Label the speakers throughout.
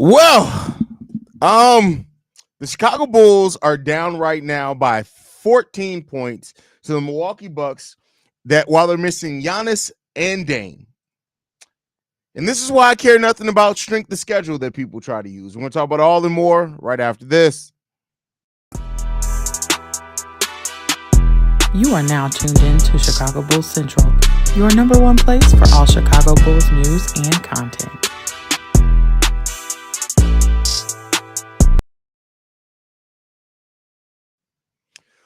Speaker 1: Well, the Chicago Bulls are down right now by 14 points to the Milwaukee Bucks. That while they're missing Giannis and Dame, and this is why I care nothing about strength of schedule that people try to use. We're going to talk about all and more right after this.
Speaker 2: You are now tuned in to Chicago Bulls Central, your number one place for all Chicago Bulls news and content.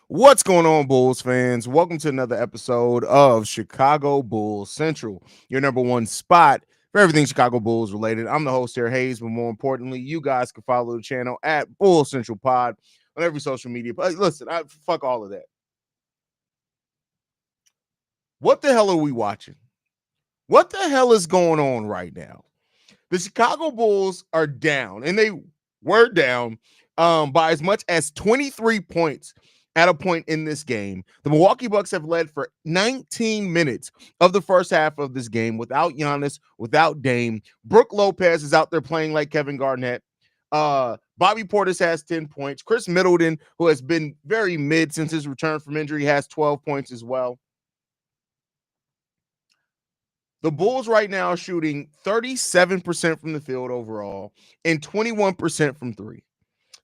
Speaker 1: What's going on, Bulls fans? Welcome to another episode of Chicago Bulls Central, your number one spot for everything Chicago Bulls related. I'm the host here, Haize, but more importantly, you guys can follow the channel at Bulls Central Pod on every social media. But listen, fuck all of that. What the hell are we watching? What the hell is going on right now? The Chicago Bulls are down, and they were down by as much as 23 points at a point in this game. The Milwaukee Bucks have led for 19 minutes of the first half of this game without Giannis, without Dame. Brook Lopez is out there playing like Kevin Garnett. Bobby Portis has 10 points. Chris Middleton, who has been very mid since his return from injury, has 12 points as well. The Bulls right now are shooting 37% from the field overall and 21% from three.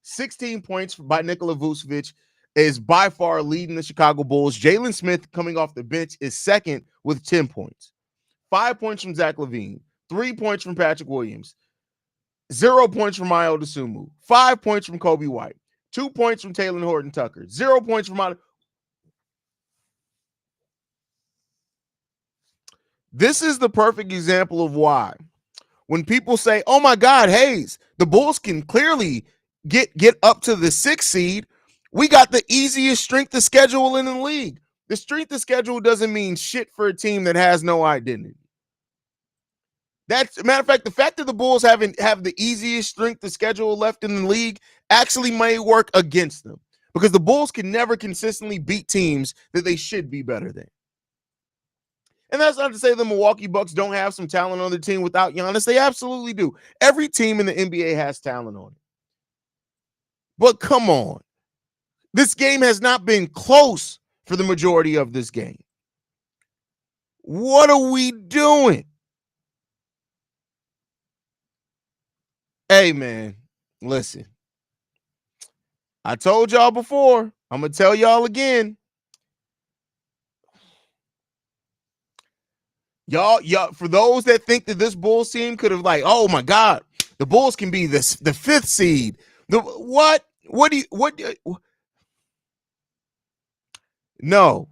Speaker 1: 16 points by Nikola Vucevic is by far leading the Chicago Bulls. Jalen Smith, coming off the bench, is second with 10 points. 5 points from Zach LaVine. 3 points from Patrick Williams. 0 points from Ayo Dosunmu. 5 points from Kobe White. 2 points from Talen Horton-Tucker. 0 points from This is the perfect example of why when people say, oh my God, Haize, the Bulls can clearly get up to the 6th seed. We got the easiest strength of schedule in the league. The strength of schedule doesn't mean shit for a team that has no identity. That's matter of fact, the fact that the Bulls have the easiest strength of schedule left in the league actually may work against them because the Bulls can never consistently beat teams that they should be better than. And that's not to say the Milwaukee Bucks don't have some talent on the team without Giannis. They absolutely do. Every team in the NBA has talent on it. But come on. This game has not been close for the majority of this game. What are we doing? Hey, man, listen. I told y'all before. I'm going to tell y'all again. Y'all, for those that think that this Bulls team could have oh my God, the Bulls can be the 5th seed. No,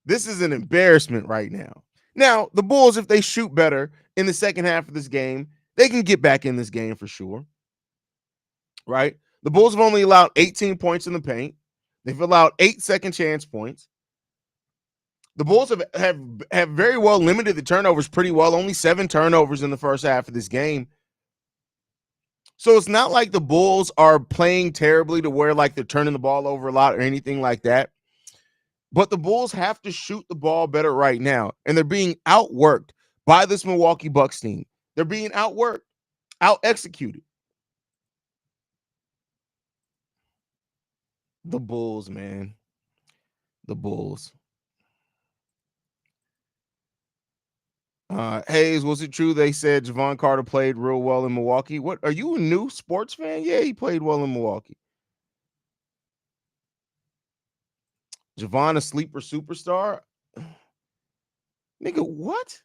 Speaker 1: this is an embarrassment right now. Now, the Bulls, if they shoot better in the second half of this game, they can get back in this game for sure. Right? The Bulls have only allowed 18 points in the paint. They've allowed 8 second chance points. The Bulls have very well limited the turnovers pretty well. Only 7 turnovers in the first half of this game. So it's not like the Bulls are playing terribly to where they're turning the ball over a lot or anything like that. But the Bulls have to shoot the ball better right now. And they're being outworked by this Milwaukee Bucks team. They're being outworked, out-executed. The Bulls, man. The Bulls. Haize, was it true they said Javon Carter played real well in Milwaukee? What, are you a new sports fan? Yeah, he played well in Milwaukee. Javon, a sleeper superstar? Nigga, what?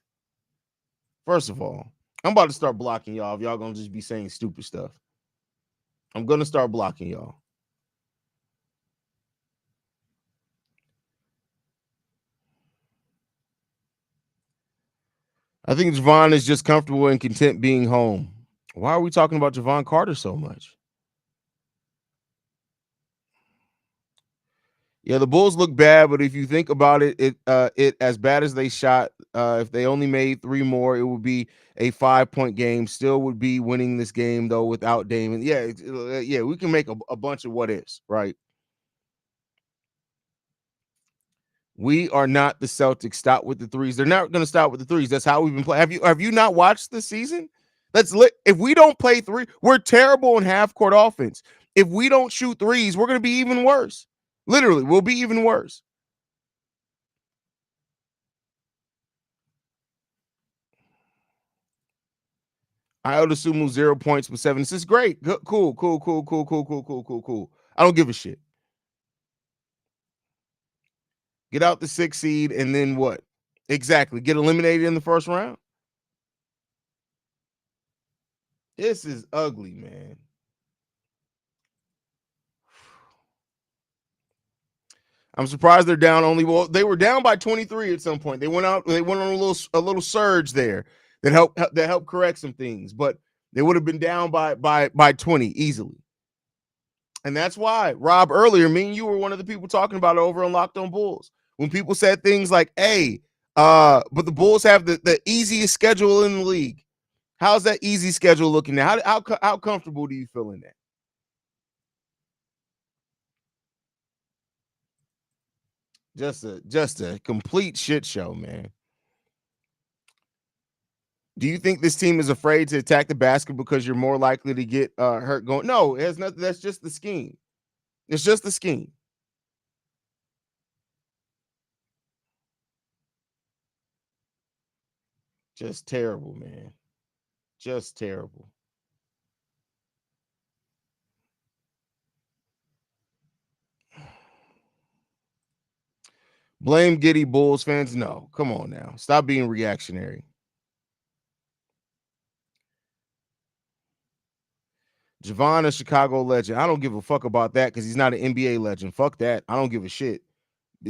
Speaker 1: First of all, I'm about to start blocking y'all if y'all gonna just be saying stupid stuff. I'm gonna start blocking y'all. I think Javon is just comfortable and content being home. Why are we talking about Javon Carter so much? Yeah, the Bulls look bad, but if you think about it, it as bad as they shot, if they only made 3 more, it would be a 5-point game. Still would be winning this game though without Damon. Yeah, we can make a bunch of what ifs, right? We are not the Celtics. Stop with the threes. They're not going to stop with the threes. That's how we've been playing. Have you not watched this season? If we don't play three, we're terrible in half court offense. If we don't shoot threes, we're going to be even worse. Literally, we'll be even worse. Iodosumu 0 points with 7 assists. Great. Good. Cool. I don't give a shit. Get out the 6 seed and then what? Exactly. Get eliminated in the first round. This is ugly, man. I'm surprised they're down only. Well, they were down by 23 at some point. They went on a little surge there that helped correct some things, but they would have been down by 20 easily. And that's why, Rob, earlier, me and you were one of the people talking about it over on Locked On Bulls. When people said things like, hey, but the Bulls have the easiest schedule in the league. How's that easy schedule looking now? How comfortable do you feel in that? Just a complete shit show, man. Do you think this team is afraid to attack the basket because you're more likely to get hurt going? No, it has nothing. That's just the scheme. It's just the scheme. Just terrible, man. Just terrible. Blame Giddy Bulls fans? No, come on now. Stop being reactionary. Javon, a Chicago legend. I don't give a fuck about that because he's not an NBA legend. Fuck that. I don't give a shit.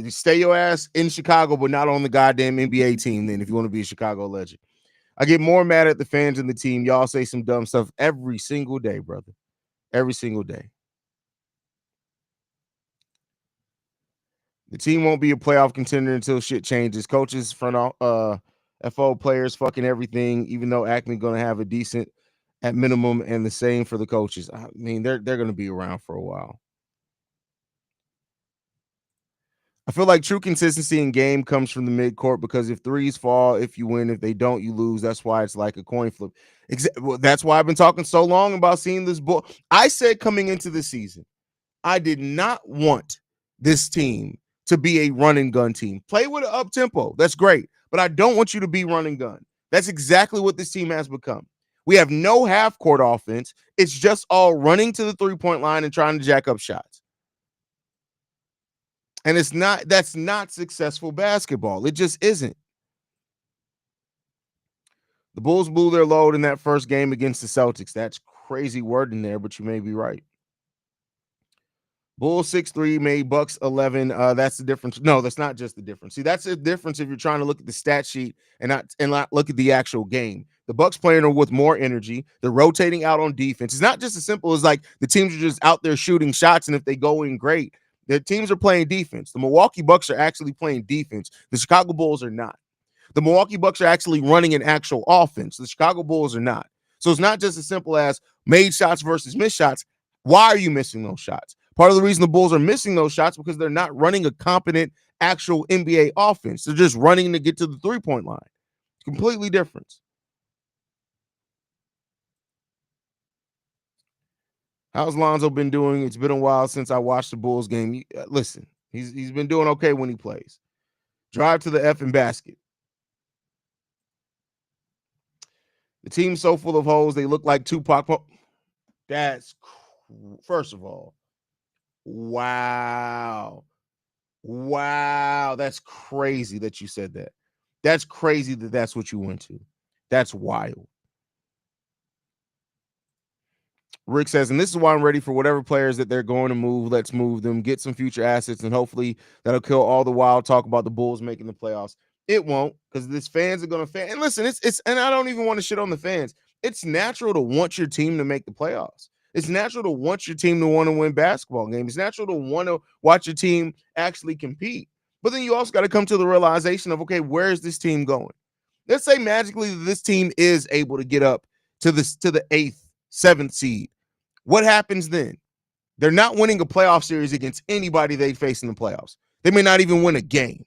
Speaker 1: Stay your ass in Chicago, but not on the goddamn NBA team then if you want to be a Chicago legend. I get more mad at the fans and the team. Y'all say some dumb stuff every single day, brother. Every single day. The team won't be a playoff contender until shit changes. Coaches, front FO players, fucking everything, even though Acme going to have a decent at minimum, and the same for the coaches. I mean, they're going to be around for a while. I feel like true consistency in game comes from the midcourt because if threes fall, if you win, if they don't, you lose. That's why it's like a coin flip. Well, that's why I've been talking so long about seeing this bull. I said coming into the season, I did not want this team to be a run and gun team. Play with an up tempo. That's great. But I don't want you to be run and gun. That's exactly what this team has become. We have no half court offense. It's just all running to the 3-point line and trying to jack up shots. And that's not successful basketball. It just isn't. The Bulls blew their load in that first game against the Celtics. That's crazy word in there, but you may be right. Bulls 6-3 made Bucks 11. That's the difference. No, that's not just the difference. See, that's the difference if you're trying to look at the stat sheet and not look at the actual game. The Bucks playing with more energy. They're rotating out on defense. It's not just as simple as like the teams are just out there shooting shots, and if they go in, great. The teams are playing defense. The Milwaukee Bucks are actually playing defense. The Chicago Bulls are not. The Milwaukee Bucks are actually running an actual offense. The Chicago Bulls are not. So it's not just as simple as made shots versus missed shots. Why are you missing those shots? Part of the reason the Bulls are missing those shots because they're not running a competent actual NBA offense. They're just running to get to the 3-point line. Completely different. How's Lonzo been doing? It's been a while since I watched the Bulls game. Listen, he's been doing okay when he plays. Drive to the effing basket. The team's so full of holes, they look like Tupac. That's, first of all, wow. That's crazy that you said that. That's crazy that that's what you went to. That's wild. Rick says, and this is why I'm ready for whatever players that they're going to move. Let's move them, get some future assets, and hopefully that'll kill all the wild talk about the Bulls making the playoffs. It won't, because these fans are going to fan. And listen, it's and I don't even want to shit on the fans. It's natural to want your team to make the playoffs. It's natural to want your team to want to win basketball games. It's natural to want to watch your team actually compete. But then you also got to come to the realization of, okay, where is this team going? Let's say magically this team is able to get up to the 8th, 7th seed. What happens then? They're not winning a playoff series against anybody they face in the playoffs. They may not even win a game.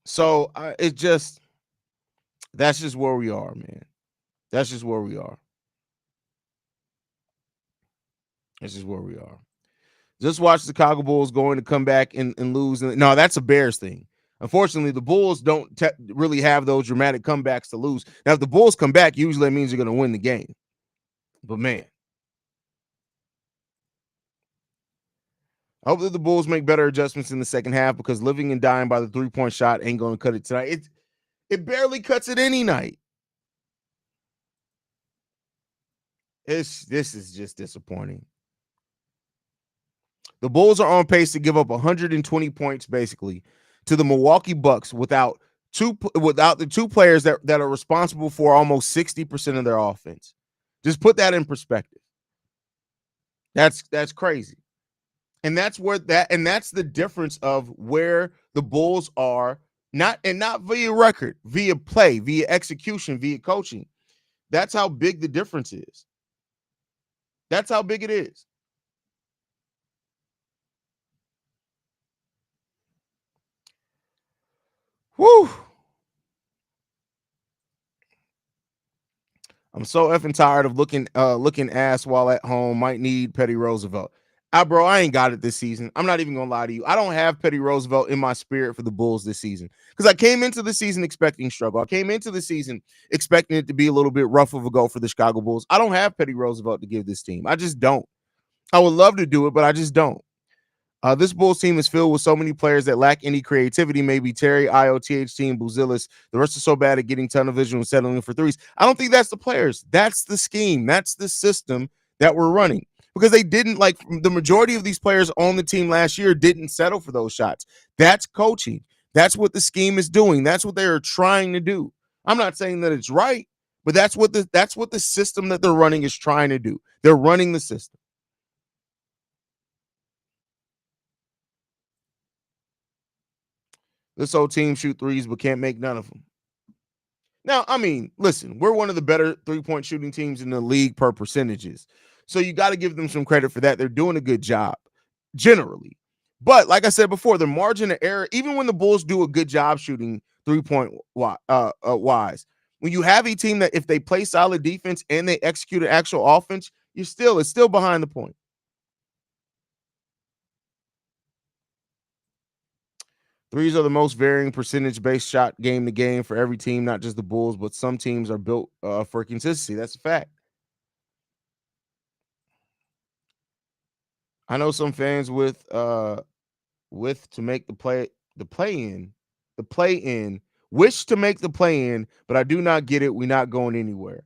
Speaker 1: So it just, That's just where we are, man. That's just where we are. That's just where we are. Just watch the Chicago Bulls going to come back and lose. No, that's a Bears thing. Unfortunately, the Bulls don't really have those dramatic comebacks to lose. Now, if the Bulls come back, usually that means you're going to win the game. But man, I hope that the Bulls make better adjustments in the second half because living and dying by the 3-point shot ain't going to cut it tonight. It barely cuts it any night. This is just disappointing. The Bulls are on pace to give up 120 points basically to the Milwaukee Bucks without the two players that are responsible for almost 60% of their offense. Just put that in perspective. That's crazy. And that's the difference of where the Bulls are, not via record, via play, via execution, via coaching. That's how big the difference is. That's how big it is. Whew. I'm so effing tired of looking ass while at home. Might need Petty Roosevelt. Bro, I ain't got it this season. I'm not even gonna lie to you. I don't have Petty Roosevelt in my spirit for the Bulls this season because I came into the season expecting struggle. I came into the season expecting it to be a little bit rough of a go for the Chicago Bulls. I don't have Petty Roosevelt to give this team. I just don't. I would love to do it, but I just don't. This Bulls team is filled with so many players that lack any creativity. Maybe Terry, THT, and Buzelis. The rest are so bad at getting tunnel vision and settling for threes. I don't think that's the players. That's the scheme. That's the system that we're running. Because they didn't, like, the majority of these players on the team last year didn't settle for those shots. That's coaching. That's what the scheme is doing. That's what they are trying to do. I'm not saying that it's right, but that's what the system that they're running is trying to do. They're running the system. This whole team shoot threes, but can't make none of them. Now, I mean, listen, we're one of the better 3-point shooting teams in the league per percentages. So you got to give them some credit for that. They're doing a good job generally. But like I said before, the margin of error, even when the Bulls do a good job shooting 3-point wise, when you have a team that if they play solid defense and they execute an actual offense, it's still behind the point. Threes are the most varying percentage-based shot game to game for every team, not just the Bulls, but some teams are built for consistency. That's a fact. I know some fans with to make the play in, wish to make the play in, but I do not get it. We're not going anywhere.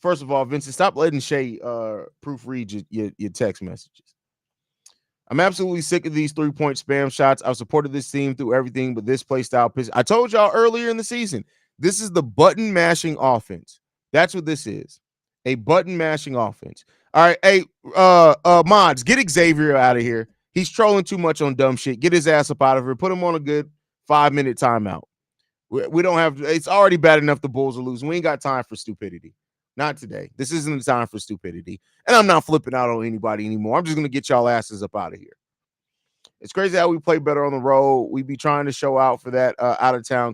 Speaker 1: First of all, Vincent, stop letting Shay proofread your text messages. I'm absolutely sick of these 3-point spam shots. I've supported this team through everything, but this play style piss. I told y'all earlier in the season, this is the button mashing offense. That's what this is. A button mashing offense. All right, hey, mods, get Xavier out of here. He's trolling too much on dumb shit. Get his ass up out of here. Put him on a good 5-minute timeout. We don't have. It's already bad enough the Bulls are losing. We ain't got time for stupidity. Not today. This isn't the time for stupidity. And I'm not flipping out on anybody anymore. I'm just going to get y'all asses up out of here. It's crazy how we play better on the road. We be trying to show out for that out of town.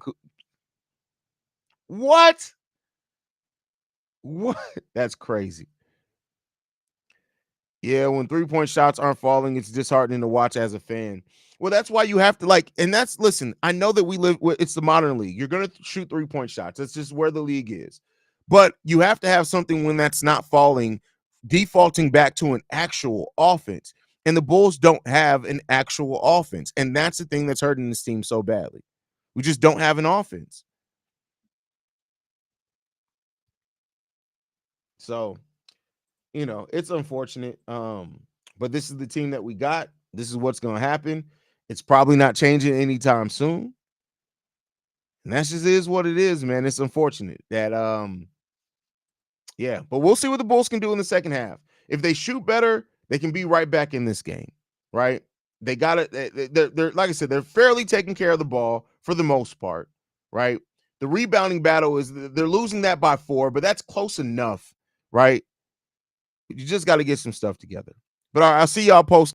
Speaker 1: What? That's crazy. Yeah, when 3-point shots aren't falling, it's disheartening to watch as a fan. Well, that's why you have to listen, I know that it's the modern league. You're going to shoot 3-point shots. That's just where the league is. But you have to have something when that's not falling, defaulting back to an actual offense. And the Bulls don't have an actual offense. And that's the thing that's hurting this team so badly. We just don't have an offense. So, it's unfortunate. But this is the team that we got. This is what's going to happen. It's probably not changing anytime soon. And that just is what it is, man. It's unfortunate that yeah, but we'll see what the Bulls can do in the second half. If they shoot better, they can be right back in this game, right? They got it. They're like I said, they're fairly taking care of the ball for the most part, right? The rebounding battle is they're losing that by 4, but that's close enough, right? You just got to get some stuff together. But all right, I'll see y'all post.